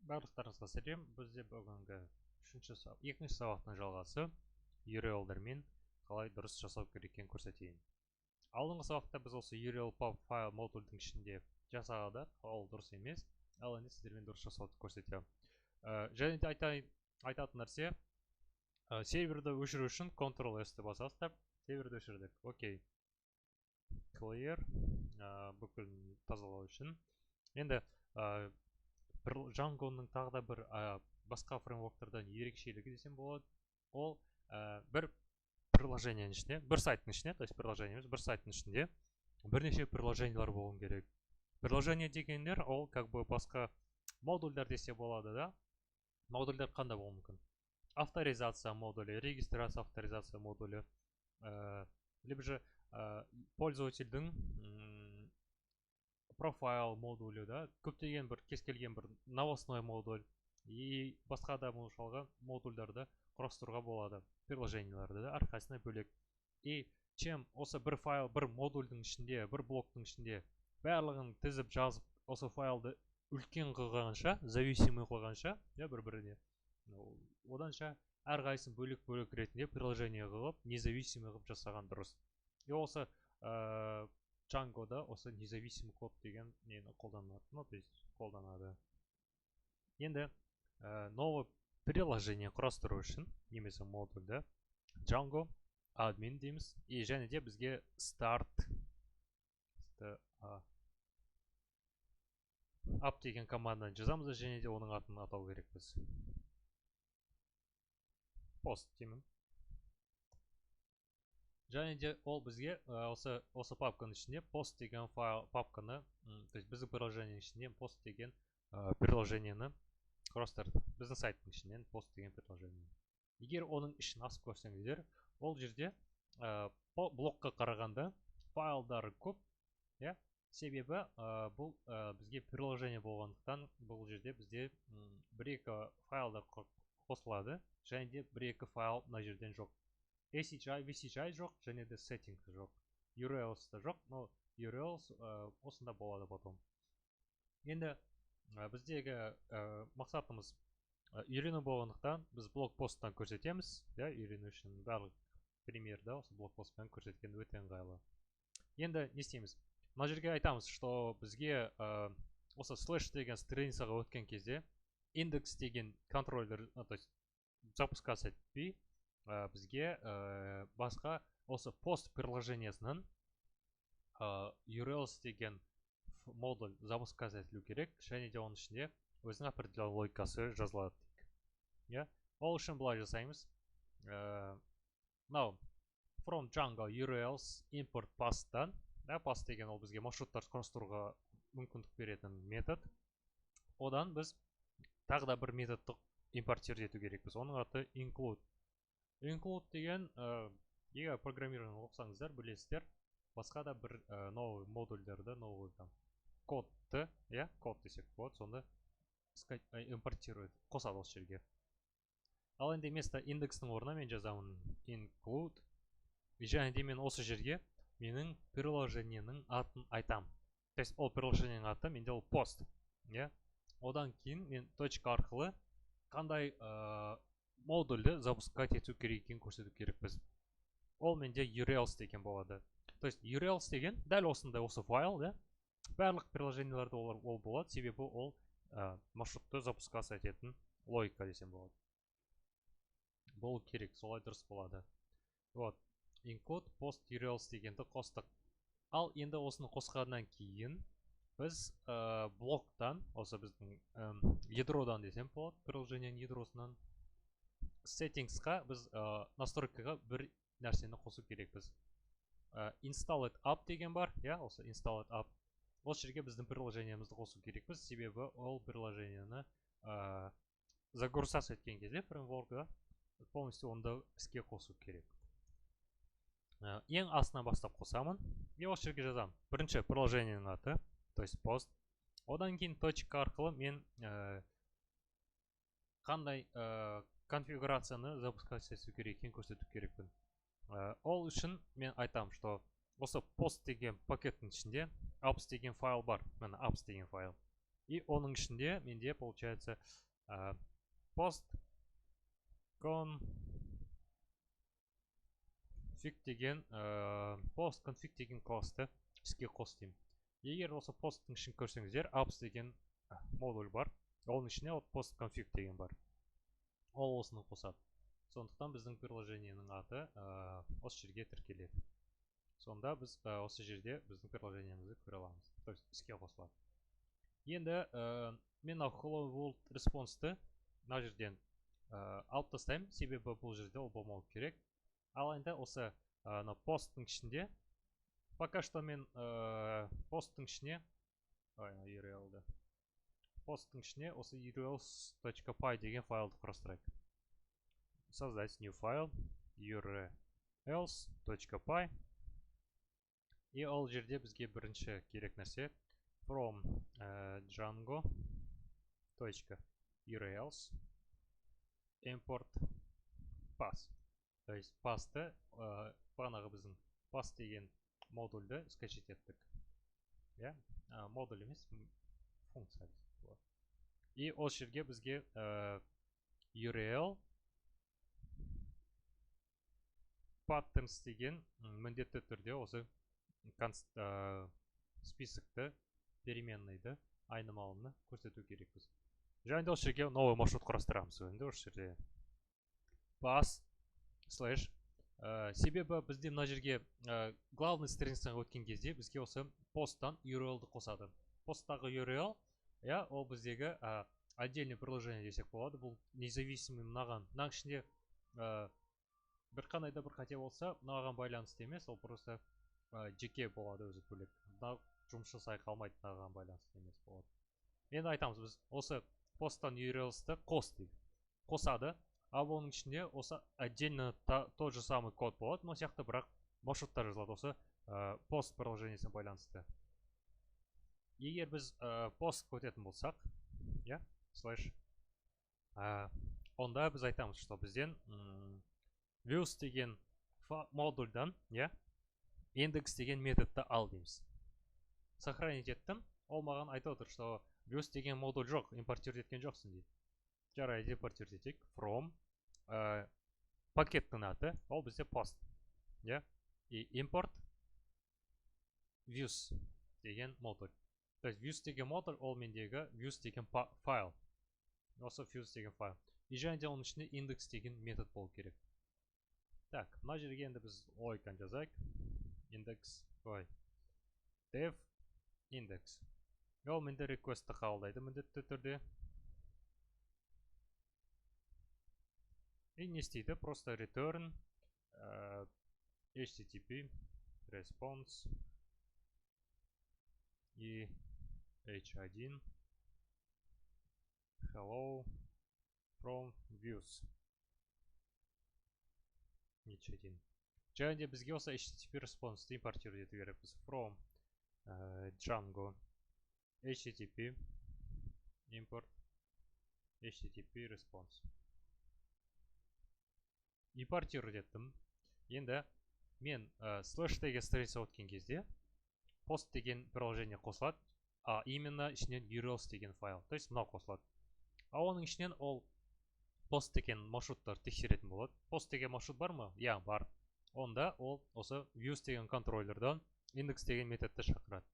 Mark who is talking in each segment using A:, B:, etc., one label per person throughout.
A: Барлықтарыңызға сәлем. Бізде бүгінгі екінші сабақтың жалғасы URL-дермен қалай дұрыс жасау керек екенін көрсетейін. Алдыңғы сабақта біз осы URL pub файл модульдің ішінде жасадық, ол дұрыс емес. Ал енді сіздермен дұрыс жасауды көрсетемін. Және де айтатын нәрсе, серверді өшіру үшін Ctrl+S-ті басасыз, серверді өшірдік. Окей. Clear, бүкіл тазалау үшін. Енді Django'ның тағы да бір басқа фреймворктардан ерекшелігі десем болады. Ол бір приложениенің ішінде, бір сайттың ішінде, то есть приложение емес, бір сайттың ішінде бірнеше приложениялар болуы керек. Приложение дегендер ол как бы басқа модульдер десе болады, да? Модульдер қандай болуы мүмкін? Авторизация модулі, регистрация авторизация модулі, либо же пользовательдің профайл модулі, да, көптеген бір кез келген бір новостной модуль и басқа да модульдарды құрастыруға болады, приложенияларды да әрқайсысына бөлек. И чем осы бір файл, бір модульдің ішінде, бір блоктың ішінде барлығын тізіп жазып, осы файлды үлкен қылғанша, зависимый қылғанша, бір-біріне, оданша әрқайсысын бөлек-бөлек ретінде приложение қылып, независимый қылып жасаған дұрыс. И осы Django'да осы независимый код деген нені қолданады. Енді новый приложение құрастыру үшін немесе модульді Django admin дейміз. И және де бізге start up деген команданы жазамыз, және де оның атын атау керекпіз. Post деймін. Және де ол бізге осы папканың ішінде post деген папканы, то есть біздің приложениенің ішінде post деген приложениені құрастырды. Біздің сайттың ішінен post деген приложение. Егер оның ішін асып көрсеңіздер, ол жерде блокқа қарағанда файлдары көп, себебі бұл бізге приложение болғандықтан бұл жерде бізде бір-екі файлдар қосылады, және де бір-екі файл мына жерден жоқ. ACGI, VCGI жоқ, және де settings жоқ. URLs та жоқ, но URLs осында болады потом. Енді біздегі мақсатымыз үйрену болғандықтан біз блокпосттан көрсетеміз, үйрену үшін барлық примерді осы блокпостпен көрсеткен өте ыңғайлы. Енді не істейміз? Мына жерге айтамыз, что бізге осы slash деген страницаға өткен кезде индекс деген контроллер, то есть запускаться етпей, бізге басқа осы пост приложениесінің URLs деген модуль запускать етілу керек, және де оның ішінде өзінің определенный логикасы жазылады. Ол үшін былай жасаймыз. Now, from Django URLs import past'тан, past деген ол бізге маршруттар құрастыруға мүмкіндік беретін метод. Одан біз тағы да бір методты импортировать ету керекпіз. Оның аты include. Include деген, егер программирование оқысаңыздар, білесіздер, басқа да бір новый модульдерді, новый кодты, код десек болады, сонда импортирует, қосады осы жерге. Ал енді вместо индекстің орнына мен жазамын include, және де мен осы жерге менің приложениенің атын айтам. То есть ол приложениенің аты менде ол post. Одан кейін мен точка арқылы қандай модульді запускать ету керек екенін көрсету керекпіз. Ол менде URLs деген болады. То есть URLs деген дәл осындай осы файл, барлық приложенияларда ол болады, себебі ол маршрутты запускация ететін логика десем болады. Бұл керек, солай дұрыс болады. Include post URLs дегенді қостық. Ал енді осыны қосқаннан кейін біз блоктан, осы біздің ядродан десем болады, приложениенің ядросынан settingsқа біз настройкаға бір нәрсені қосу керекпіз. Install it up деген бар, осы install it up. Осы жерге біздің приложениемізді қосу керекпіз, себебі ол приложениені загрузаться еткен кезде фреймворкқа полностью онда іске қосу керек. Ең астынан бастап қосамын. Осы жерге жазам. Бірінші приложениенің аты, то есть post. Одан кейін точка арқылы мен қандай конфигурацияны запускать ету керек екенін көрсету керекпін. Ол үшін мен айтам, что осы post деген пакеттің ішінде apps деген файл бар. Мына apps деген файл. И оның ішінде менде получается post config деген post config деген классты іске қостым. Егер осы посттың ішін көрсеңіздер, apps деген модуль бар. Оның ішіне post config деген бар. Ол осыны қосады. Сондықтан біздің приложениенің аты осы жерге тіркеледі. Сонда біз осы жерде біздің приложениемізді көре аламыз. То есть іске қосылады. Енді мен hello world response-ты мына жерден алып тастаймын, себебі бұл жерде ол болмау керек. Ал енді осы посттың ішінде пока что мен посттың ішіне URL-ді посттың ішіне осы urls.py деген файлды құрастырайық. Создать new file urls.py. И ол жерде бізге бірінші керек нәрсе from django.urls import pass. То есть pass'ты бағанағы біздің pass деген модульді скачать еттік. Модуль емес, функция. И ол жерге бізге URL patterns деген міндетті түрде осы списокты переменныйды айнымалыны көрсету керекпіз. Және де осы жерге новый маршрут құрастырамыз. Енді осы жерде pass слэш себебі бізде мына жерге главный страницаға өткен кезде бізге осы посттан URL-ді қосады. Посттағы URL ол біздегі отдельный приложение десек болады. Бұл независимый мынаған. Мына ішінде бір қандай да бір қате болса, мынаған байланысты емес, ол просто жеке болады өзі бөлек. Жұмыс жасай қалмайды, мынаған байланысты емес болады. Енді айтамыз, біз осы посттан URL-ді қосады. Ал оның ішінде осы отдельно тот же самый код болады, но сияқты бірақ маршруттар жазылады осы пост приложениесіне байланысты. Егер біз пост өтетін болсақ, слэш, онда біз айтамыз, что бізден views деген модульдан, индекс деген методты ал дейміз. Сохранить еттім, ол маған айтып отыр, что views деген модуль жоқ, импортировать еткен жоқсың дейді. Жарайды, импортировать етейік. From пакеттің аты, ол бізде post. И import views деген модуль. То есть views деген модуль, ол мендегі views деген файл. Осы views деген файл. И және де оның ішінде индекс деген метод болу керек. Так, мына жерге енді біз логиканы жазайық. Индекс, dev index. Ол менде request-ті қабылдайды міндетті түрде. И не істейді, просто return http response и h1 hello from views h1. Және де бізге осы http response-ті импортировать ету керекпіз. From Django http import http response. Импортировать еттім. Енді мен слэш деген страница өткен кезде пост деген приложение қосылады, а именно ішінен urls деген файл. То есть мынау қосылады. А оның ішінен ол пост деген маршруттар тексеретін болады. Пост деген маршрут бар ма? Бар. Онда ол осы views деген контроллердан индекс деген методты шақырады.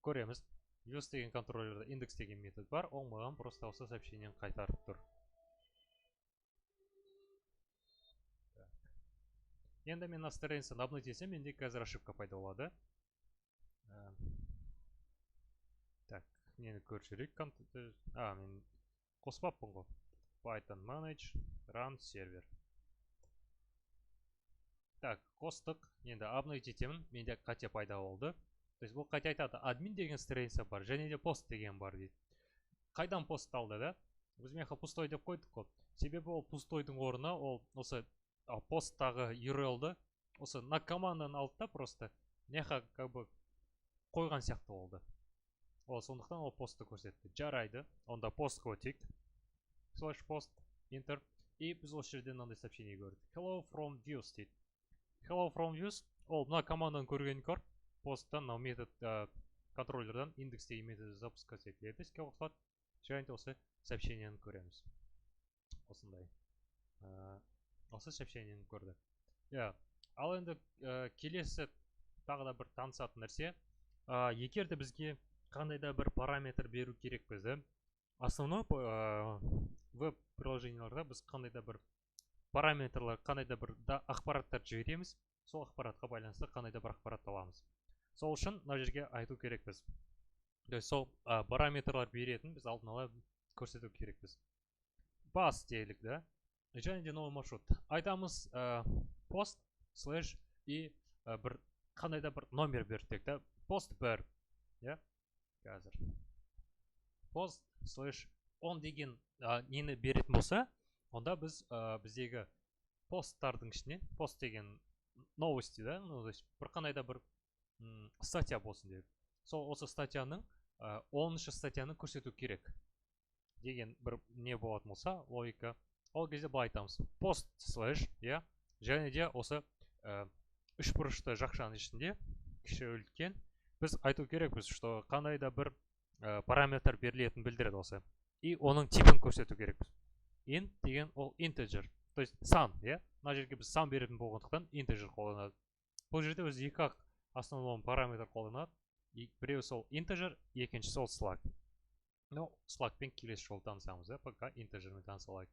A: Көреміз. Views деген контроллерда индекс деген метод бар. Ол маған просто осы сообщениені қайтарып тұр. Енді мен страницаны обновить етсем, менде қазір ошибка пайда болады. Так, нені көрсетейік? Мен қоспаппын ғой. Python manage run server. Так, қостық. Енді обновить етемін. Менде қате пайда болды. То есть бұл қате айтады, админ деген страница бар, және де пост деген бар дейді. Қайдан пост алды да? Біз меха пустой деп қойдық қой. Себебі ол пустойдың орнына ол осы посттағы URL-ды осы на командадан алды да просто меха как бы қойған сияқты болды. Ол сондықтан ол постты көрсетті. Жарайды. Онда постқа өтейік. Slash post, enter. И біз осы жерден мынандай сообщение көрдік. Hello from views дейді. Hello from views. Ол мына командадан көрген көр. Посттан мынау метод контроллердан индекс деген методы запускать етіледі, іске қосылады. Және де осы сообщениені көреміз. Осындай. Осы сообщениені көрдік. Ал енді келесі тағы да бір танысатын нәрсе. Егер де бізге қандай да бір параметр беру керек бізді, основной веб приложенияларда біз қандай да бір параметрлар, қандай да бір ақпараттар жібереміз, сол ақпаратқа байланысты қандай да бір ақпарат аламыз. Сол үшін мына жерге айту керекпіз. Сол параметрлар беретін біз алдын ала көрсету керекпіз. Бас делік, да? Және де новый маршрут. Айтамыз post слэш и бір қандай да бір номер бердік, да? Post 1. Қазір. Post слэш 10 деген нені беретін болса, онда біз біздегі посттардың ішіне, пост деген новости, да? Бір қандай да бір статья болсын деп. Сол осы статьяның 10-шы статьяны көрсету керек деген бір не болатын болса, логика. Ол кезде былай айтамыз. Post слэш, және де осы үш бұрышты жақшаның ішінде кіші үлкен біз айту керекпіз, что қандай да бір параметр берілетін білдіреді осы. И оның типін көрсету керекпіз. Int деген ол integer, то есть сан, мына жерге біз сан беретін болғандықтан integer қолданады. Бұл жерде өзі екі основной параметр қолданады. Біреуі сол integer, екінші сол slug. Slugпен келесі жолы танысамыз, пока integerмен танысалайық.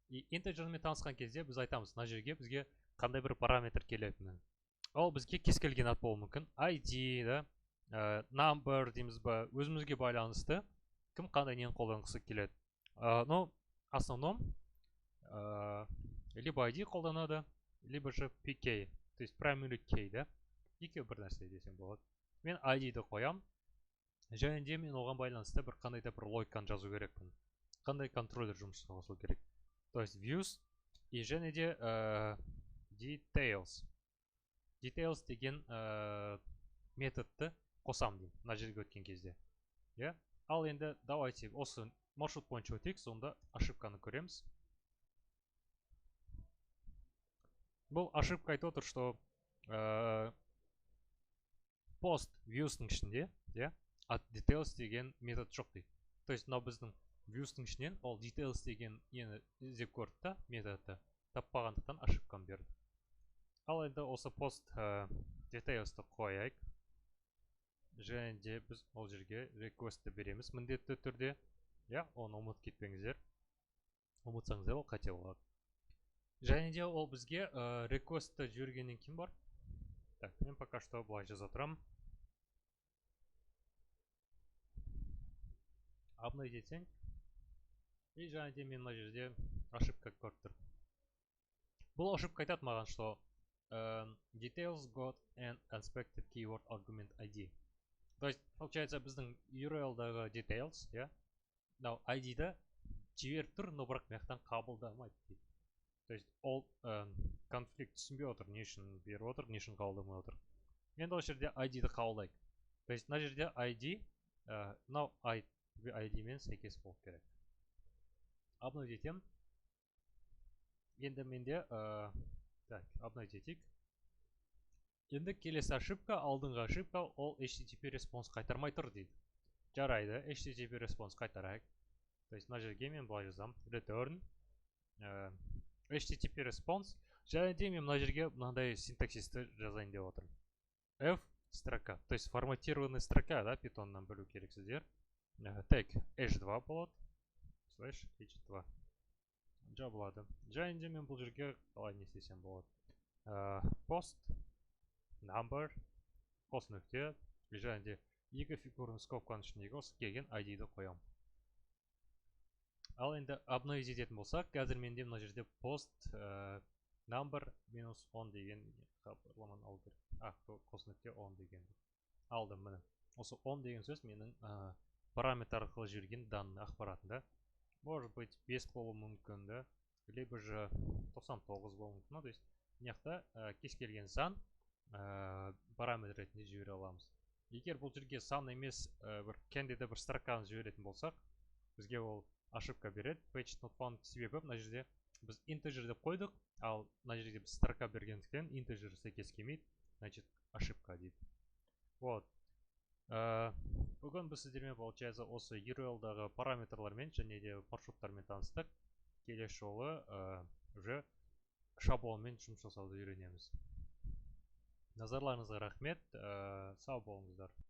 A: И integerмен танысқан кезде біз айтамыз, мына жерге бізге қандай бір параметр келетінін. Ол бізге кез келген ат болуы мүмкін. ID, number дейміз ба, өзімізге байланысты кім қандай нені қолданғысы келеді. Но основном либо ID қолданады, либо же PK, то есть primary key, да? Екеу бір нәрсе десем болады. Мен ID-ді қоям, және де мен оған байланысты бір қандай да бір логиканы жазу керекпін. Қандай контроллер жұмысына қосу керек. То есть views и және де details. Details деген методты қосам деймін, мына жерге өткен кезде. Ал енді давайте осы маршрут бойынша өтейік, сонда ошибканы көреміз. Бұл ошибка айтып отыр, что post views'ның ішінде, details деген метод жоқ дейді. То есть мынау біздің views'ның ішінен ол details деген нені іздеп көрді да, методты таппағандықтан ошибканы берді. Ал енді осы post details'ты қояйық. Және де біз ол жерге request'ті береміз міндетті түрде. Оны ұмыт кетпеңіздер. Ұмытсаңыздар ол қате болады. Және де ол бізге request'ті жібергеннен кейін бар. Так, мен пока что былай жаза тұрамын. Обновить етсең. И және де мен мына жерде ошибка көріп тұр. Бұл ошибка айтады маған, что details got an unexpected keyword argument ID. То есть, получается, біздің URL-дағы details, ID-да жіберіп тұр, но бірақ мектан қабылдамайды дейді. То есть, ол конфликт түсінбей отыр, не үшін беріп отыр, не үшін қабылдамай отыр. Енді ол жерде ID-ді қабылдайық. То есть, мына жерде ID, мынау ID-мен сәйкес болып керек. Обновить етем. Енді менде, обновить етейік. Енді келесі ошибка, алдыңғы ошибка, ол HTTP response қайтармай тұр дейді. Жарайды, HTTP response қайтарайық. То есть, мына жерге мен былай жазам. Return HTTP response. Және де мен мына жерге мынандай синтаксисті жазайын деп отырмын. F строка. То есть, форматированный строка, да, питоннан білу керексіздер. Tag h2 болады. Slash h2. Жабылады. Және де мен бұл жерге қалай не істесем болады. Post number, қос нүкте, және де екі фигурный скобканың ішіндегі осы келген ID-ді қоям. Ал енді обновить ететін болсақ, қазір менде мына жерде post number минус 10 деген хабарламаны алу керек. Қос нүкте 10 деген. Алдым міне. Осы 10 деген сөз менің параметр арқылы жіберген данный ақпаратында. Может быть 5 болуы мүмкін, да, либо же 99 болуы мүмкін. То есть, мынақта кез келген сан параметр ретінде жібере аламыз. Егер бұл жерге сан емес бір кәндеде бір строканы жіберетін болсақ, бізге ол ошибка береді. Page not found себебі мына жерде біз integer деп қойдық, ал мына жерде біз строка бергендіктен integer сәйкес келмейді, значит ошибка дейді. Вот. Бүгін біз сіздермен получается осы URL-дағы параметрлармен және де маршруттармен таныстық. Келесі жолы уже шаблонмен жұмыс жасауды үйренеміз. Назарларыңызға рахмет. Сау болыңыздар.